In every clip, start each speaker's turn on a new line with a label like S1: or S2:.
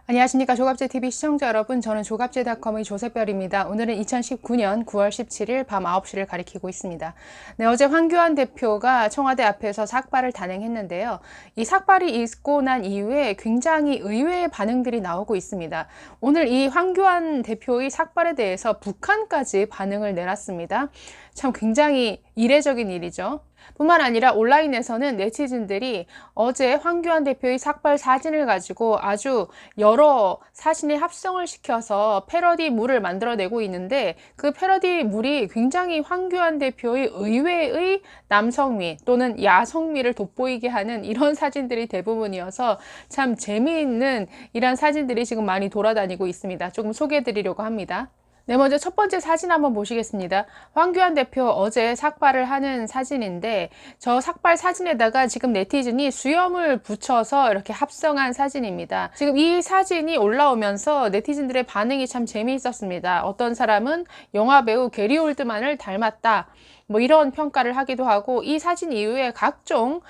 S1: 안녕하십니까 조갑제TV 시청자 여러분, 저는 조갑제닷컴의 조세별입니다. 오늘은 2019년 9월 17일 밤 9시를 가리키고 있습니다. 네, 어제 황교안 대표가 청와대 앞에서 삭발을 단행했는데요. 이 삭발이 있고 난 이후에 굉장히 의외의 반응들이 나오고 있습니다. 오늘 이 황교안 대표의 삭발에 대해서 북한까지 반응을 내놨습니다. 참 굉장히 이례적인 일이죠. 뿐만 아니라 온라인에서는 네티즌들이 어제 황교안 대표의 삭발 사진을 가지고 아주 여러 사진을 합성을 시켜서 패러디물을 만들어내고 있는데, 그 패러디물이 굉장히 황교안 대표의 의외의 남성미 또는 야성미를 돋보이게 하는 이런 사진들이 대부분이어서 참 재미있는 이런 사진들이 지금 많이 돌아다니고 있습니다. 조금 소개해 드리려고 합니다. 네, 먼저 첫 번째 사진 한번 보시겠습니다. 황교안 대표 어제 삭발을 하는 사진인데, 저 삭발 사진에다가 지금 네티즌이 수염을 붙여서 이렇게 합성한 사진입니다. 지금 이 사진이 올라오면서 네티즌들의 반응이 참 재미있었습니다. 어떤 사람은 영화배우 게리 올드만을 닮았다, 뭐 이런 평가를 하기도 하고, 이 사진 이후에 각종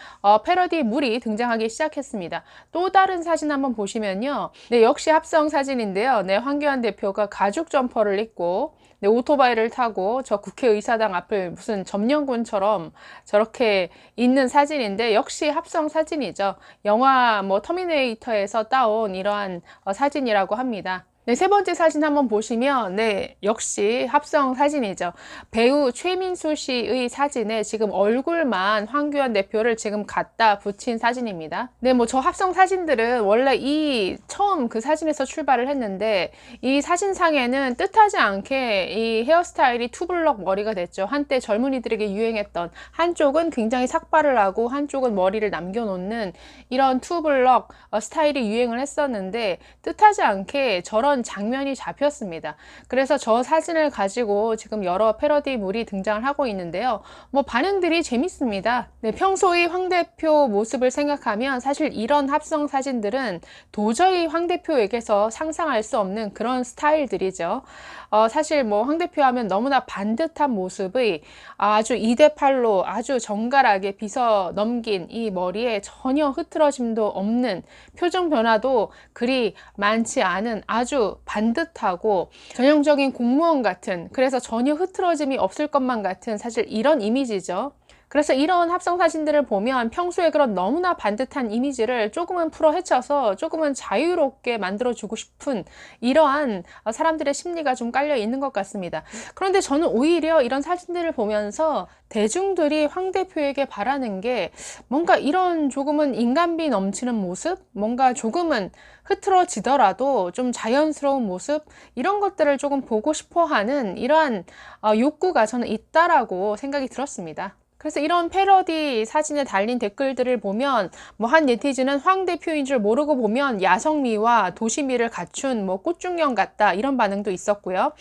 S1: 패러디물이 등장하기 시작했습니다. 또 다른 사진 한번 보시면요. 네, 역시 합성 사진인데요. 네, 황교안 대표가 가죽 점퍼를 입고 네, 오토바이를 타고 저 국회의사당 앞을 무슨 점령군처럼 저렇게 있는 사진인데, 역시 합성 사진이죠. 영화 뭐 터미네이터에서 따온 이러한 사진이라고 합니다. 네, 세 번째 사진 한번 보시면 네, 역시 합성 사진이죠. 배우 최민수 씨의 사진에 지금 얼굴만 황교안 대표를 지금 갖다 붙인 사진입니다. 네, 뭐 저 합성 사진들은 원래 처음 그 사진에서 출발을 했는데, 이 사진상에는 뜻하지 않게 이 헤어스타일이 투블럭 머리가 됐죠. 한때 젊은이들에게 유행했던, 한쪽은 굉장히 삭발을 하고 한쪽은 머리를 남겨놓는 이런 투블럭 스타일이 유행을 했었는데, 뜻하지 않게 저런 장면이 잡혔습니다. 그래서 저 사진을 가지고 지금 여러 패러디물이 등장을 하고 있는데요. 뭐 반응들이 재밌습니다. 네, 평소의 황 대표 모습을 생각하면 사실 이런 합성 사진들은 도저히 황 대표에게서 상상할 수 없는 그런 스타일들이죠. 사실 뭐 황 대표 하면 너무나 반듯한 모습의 아주 2대8로 아주 정갈하게 빗어 넘긴 이 머리에 전혀 흐트러짐도 없는, 표정 변화도 그리 많지 않은 아주 반듯하고 전형적인 공무원 같은, 그래서 전혀 흐트러짐이 없을 것만 같은 사실 이런 이미지죠. 그래서 이런 합성 사진들을 보면 평소에 그런 너무나 반듯한 이미지를 조금은 풀어 헤쳐서 조금은 자유롭게 만들어주고 싶은 이러한 사람들의 심리가 좀 깔려 있는 것 같습니다. 그런데 저는 오히려 이런 사진들을 보면서 대중들이 황 대표에게 바라는 게, 뭔가 이런 조금은 인간미 넘치는 모습, 뭔가 조금은 흐트러지더라도 좀 자연스러운 모습, 이런 것들을 조금 보고 싶어 하는 이러한 욕구가 저는 있다라고 생각이 들었습니다. 그래서 이런 패러디 사진에 달린 댓글들을 보면 뭐 한 네티즌은 황 대표인 줄 모르고 보면 야성미와 도시미를 갖춘 뭐 꽃중년 같다, 이런 반응도 있었고요.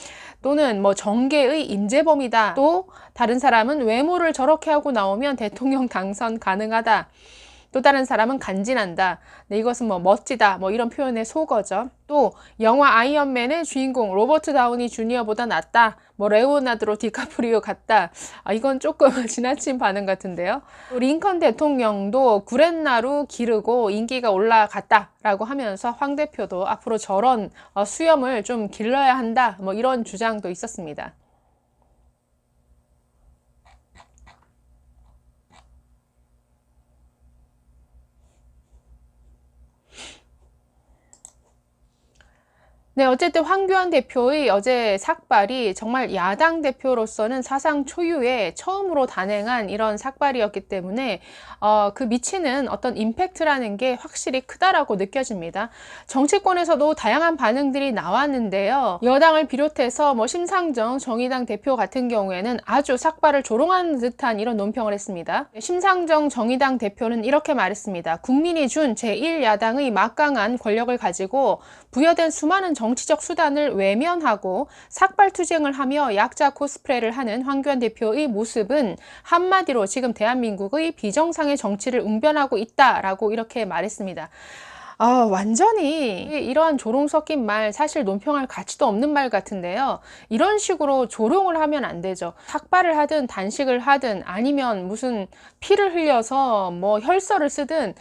S1: 또는 뭐 정계의 임재범이다. 또 다른 사람은 외모를 저렇게 하고 나오면 대통령 당선 가능하다. 또 다른 사람은 간지난다. 네, 이것은 뭐 멋지다, 뭐 이런 표현에 속어죠. 또 영화 아이언맨의 주인공 로버트 다우니 주니어보다 낫다, 뭐 레오나르도 디카프리오 같다. 이건 조금 지나친 반응 같은데요. 또 링컨 대통령도 구렛나루 기르고 인기가 올라갔다 라고 하면서 황 대표도 앞으로 저런 수염을 좀 길러야 한다, 뭐 이런 주장도 있었습니다. 네, 어쨌든 황교안 대표의 어제 삭발이 정말 야당 대표로서는 사상 초유의 처음으로 단행한 이런 삭발이었기 때문에 그 미치는 어떤 임팩트라는 게 확실히 크다라고 느껴집니다. 정치권에서도 다양한 반응들이 나왔는데요. 여당을 비롯해서 뭐 심상정 정의당 대표 같은 경우에는 아주 삭발을 조롱하는 듯한 이런 논평을 했습니다. 심상정 정의당 대표는 이렇게 말했습니다. 국민이 준 제1야당의 막강한 권력을 가지고 부여된 수많은 정치적 수단을 외면하고 삭발투쟁을 하며 약자 코스프레를 하는 황교안 대표의 모습은 한마디로 지금 대한민국의 비정상의 정치를 웅변하고 있다라고 이렇게 말했습니다. 완전히 이러한 조롱 섞인 말, 사실 논평할 가치도 없는 말 같은데요. 이런 식으로 조롱을 하면 안 되죠. 삭발을 하든 단식을 하든 아니면 무슨 피를 흘려서 뭐 혈서를 쓰든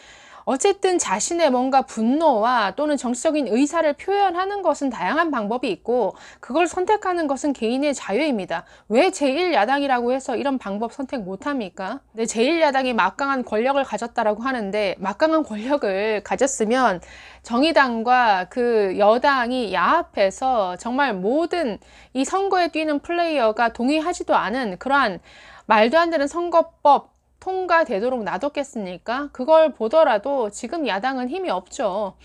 S1: 어쨌든 자신의 뭔가 분노와 또는 정치적인 의사를 표현하는 것은 다양한 방법이 있고 그걸 선택하는 것은 개인의 자유입니다. 왜 제1야당이라고 해서 이런 방법 선택 못합니까? 네, 제1야당이 막강한 권력을 가졌다라고 하는데 막강한 권력을 가졌으면 정의당과 그 여당이 야합해서 정말 모든 이 선거에 뛰는 플레이어가 동의하지도 않은 그러한 말도 안 되는 선거법 통과되도록 놔뒀겠습니까? 그걸 보더라도 지금 야당은 힘이 없죠.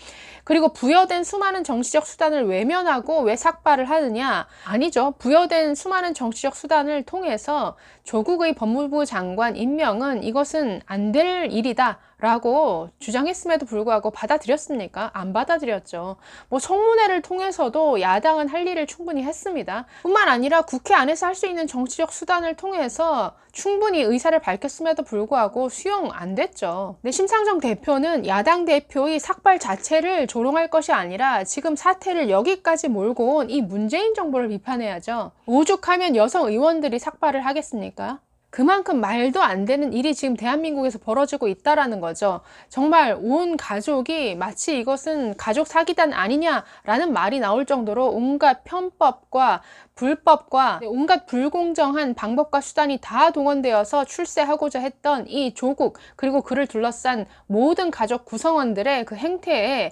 S1: 그리고 부여된 수많은 정치적 수단을 외면하고 왜 삭발을 하느냐? 아니죠. 부여된 수많은 정치적 수단을 통해서 조국의 법무부 장관 임명은 이것은 안 될 일이다 라고 주장했음에도 불구하고 받아들였습니까? 안 받아들였죠. 뭐 청문회를 통해서도 야당은 할 일을 충분히 했습니다. 뿐만 아니라 국회 안에서 할 수 있는 정치적 수단을 통해서 충분히 의사를 밝혔음에도 불구하고 수용 안 됐죠. 근데 심상정 대표는 야당 대표의 삭발 자체를 조롱할 것이 아니라 지금 사태를 여기까지 몰고 온 이 문재인 정부를 비판해야죠. 오죽하면 여성 의원들이 삭발을 하겠습니까? 그만큼 말도 안 되는 일이 지금 대한민국에서 벌어지고 있다라는 거죠. 정말 온 가족이 마치 이것은 가족 사기단 아니냐라는 말이 나올 정도로 온갖 편법과 불법과 온갖 불공정한 방법과 수단이 다 동원되어서 출세하고자 했던 이 조국 그리고 그를 둘러싼 모든 가족 구성원들의 그 행태에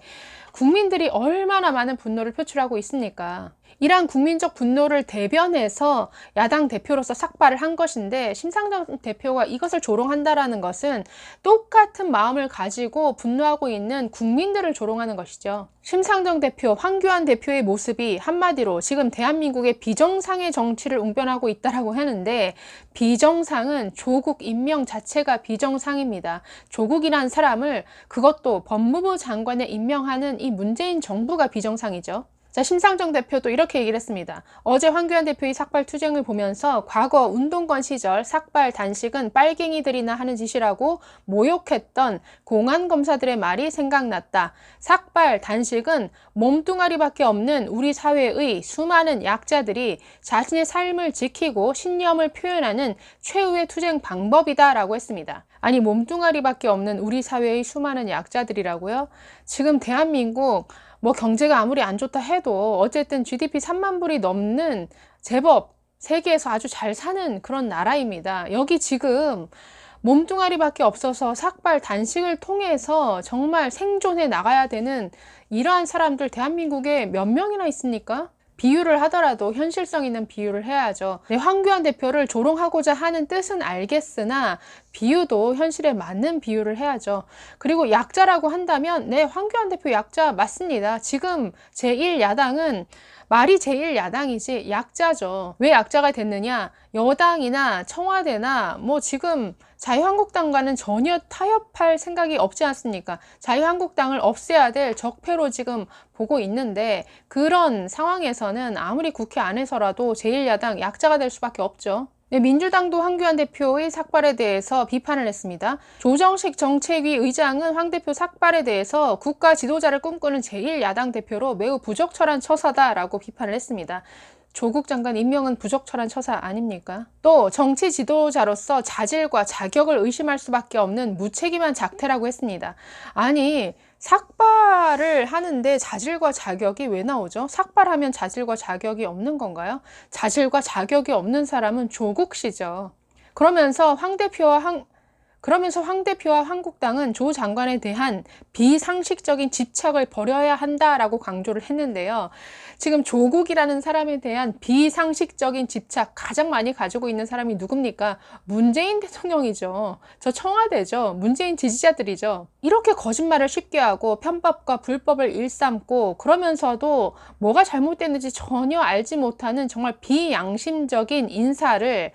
S1: 국민들이 얼마나 많은 분노를 표출하고 있습니까? 이러한 국민적 분노를 대변해서 야당 대표로서 삭발을 한 것인데 심상정 대표가 이것을 조롱한다라는 것은 똑같은 마음을 가지고 분노하고 있는 국민들을 조롱하는 것이죠. 심상정 대표, 황교안 대표의 모습이 한마디로 지금 대한민국의 비정상의 정치를 웅변하고 있다라고 하는데 비정상은 조국 임명 자체가 비정상입니다. 조국이란 사람을 그것도 법무부 장관에 임명하는 이 문재인 정부가 비정상이죠. 자, 심상정 대표도 이렇게 얘기를 했습니다. 어제 황교안 대표의 삭발 투쟁을 보면서 과거 운동권 시절 삭발 단식은 빨갱이들이나 하는 짓이라고 모욕했던 공안검사들의 말이 생각났다. 삭발 단식은 몸뚱아리밖에 없는 우리 사회의 수많은 약자들이 자신의 삶을 지키고 신념을 표현하는 최후의 투쟁 방법이다 라고 했습니다. 아니 몸뚱아리밖에 없는 우리 사회의 수많은 약자들이라고요? 지금 대한민국 뭐 경제가 아무리 안 좋다 해도 어쨌든 GDP 3만 불이 넘는 제법 세계에서 아주 잘 사는 그런 나라입니다. 여기 지금 몸뚱아리밖에 없어서 삭발 단식을 통해서 정말 생존해 나가야 되는 이러한 사람들 대한민국에 몇 명이나 있습니까? 비유를 하더라도 현실성 있는 비유를 해야죠. 네, 황교안 대표를 조롱하고자 하는 뜻은 알겠으나 비유도 현실에 맞는 비유를 해야죠. 그리고 약자라고 한다면 네, 황교안 대표 약자 맞습니다. 지금 제1야당은 말이 제1야당이지 약자죠. 왜 약자가 됐느냐? 여당이나 청와대나 뭐 지금 자유한국당과는 전혀 타협할 생각이 없지 않습니까? 자유한국당을 없애야 될 적폐로 지금 보고 있는데 그런 상황에서는 아무리 국회 안에서라도 제1야당 약자가 될 수밖에 없죠. 네, 민주당도 황교안 대표의 삭발에 대해서 비판을 했습니다. 조정식 정책위 의장은 황 대표 삭발에 대해서 국가 지도자를 꿈꾸는 제1야당 대표로 매우 부적절한 처사다라고 비판을 했습니다. 조국 장관 임명은 부적절한 처사 아닙니까? 또 정치 지도자로서 자질과 자격을 의심할 수밖에 없는 무책임한 작태라고 했습니다. 아니 삭발을 하는데 자질과 자격이 왜 나오죠? 삭발하면 자질과 자격이 없는 건가요? 자질과 자격이 없는 사람은 조국 씨죠. 그러면서 황 대표와 한국당은 조 장관에 대한 비상식적인 집착을 버려야 한다라고 강조를 했는데요. 지금 조국이라는 사람에 대한 비상식적인 집착 가장 많이 가지고 있는 사람이 누굽니까? 문재인 대통령이죠. 저 청와대죠. 문재인 지지자들이죠. 이렇게 거짓말을 쉽게 하고 편법과 불법을 일삼고 그러면서도 뭐가 잘못됐는지 전혀 알지 못하는 정말 비양심적인 인사를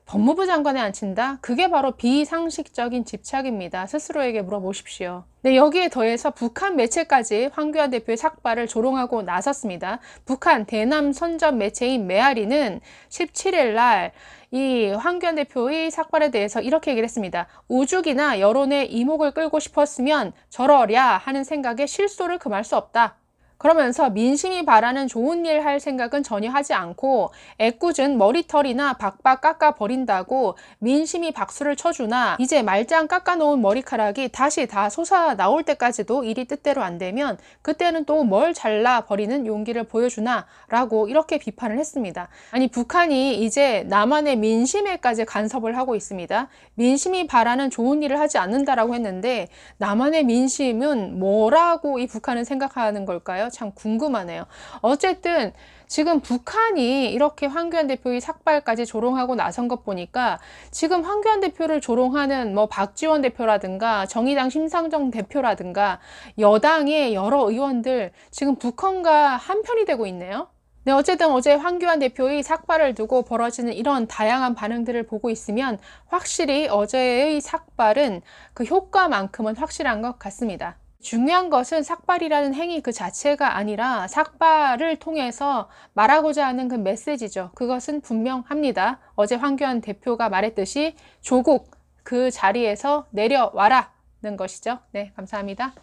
S1: 법무부 장관에 앉힌다? 그게 바로 비상식적인 집착입니다. 스스로에게 물어보십시오. 네, 여기에 더해서 북한 매체까지 황교안 대표의 삭발을 조롱하고 나섰습니다. 북한 대남 선전 매체인 메아리는 17일 날 이 황교안 대표의 삭발에 대해서 이렇게 얘기를 했습니다. 오죽이나 여론의 이목을 끌고 싶었으면 저러랴 하는 생각에 실소를 금할 수 없다. 그러면서 민심이 바라는 좋은 일 할 생각은 전혀 하지 않고 애꿎은 머리털이나 박박 깎아 버린다고 민심이 박수를 쳐주나 이제 말짱 깎아 놓은 머리카락이 다시 다 솟아 나올 때까지도 일이 뜻대로 안 되면 그때는 또 뭘 잘라 버리는 용기를 보여주나 라고 이렇게 비판을 했습니다. 아니, 북한이 이제 남한의 민심에까지 간섭을 하고 있습니다. 민심이 바라는 좋은 일을 하지 않는다라고 했는데 남한의 민심은 뭐라고 이 북한은 생각하는 걸까요? 참 궁금하네요. 어쨌든 지금 북한이 이렇게 황교안 대표의 삭발까지 조롱하고 나선 것 보니까 지금 황교안 대표를 조롱하는 뭐 박지원 대표라든가 정의당 심상정 대표라든가 여당의 여러 의원들 지금 북한과 한편이 되고 있네요. 네, 어쨌든 어제 황교안 대표의 삭발을 두고 벌어지는 이런 다양한 반응들을 보고 있으면 확실히 어제의 삭발은 그 효과만큼은 확실한 것 같습니다. 중요한 것은 삭발이라는 행위 그 자체가 아니라 삭발을 통해서 말하고자 하는 그 메시지죠. 그것은 분명합니다. 어제 황교안 대표가 말했듯이 조국 그 자리에서 내려와라는 것이죠. 네, 감사합니다.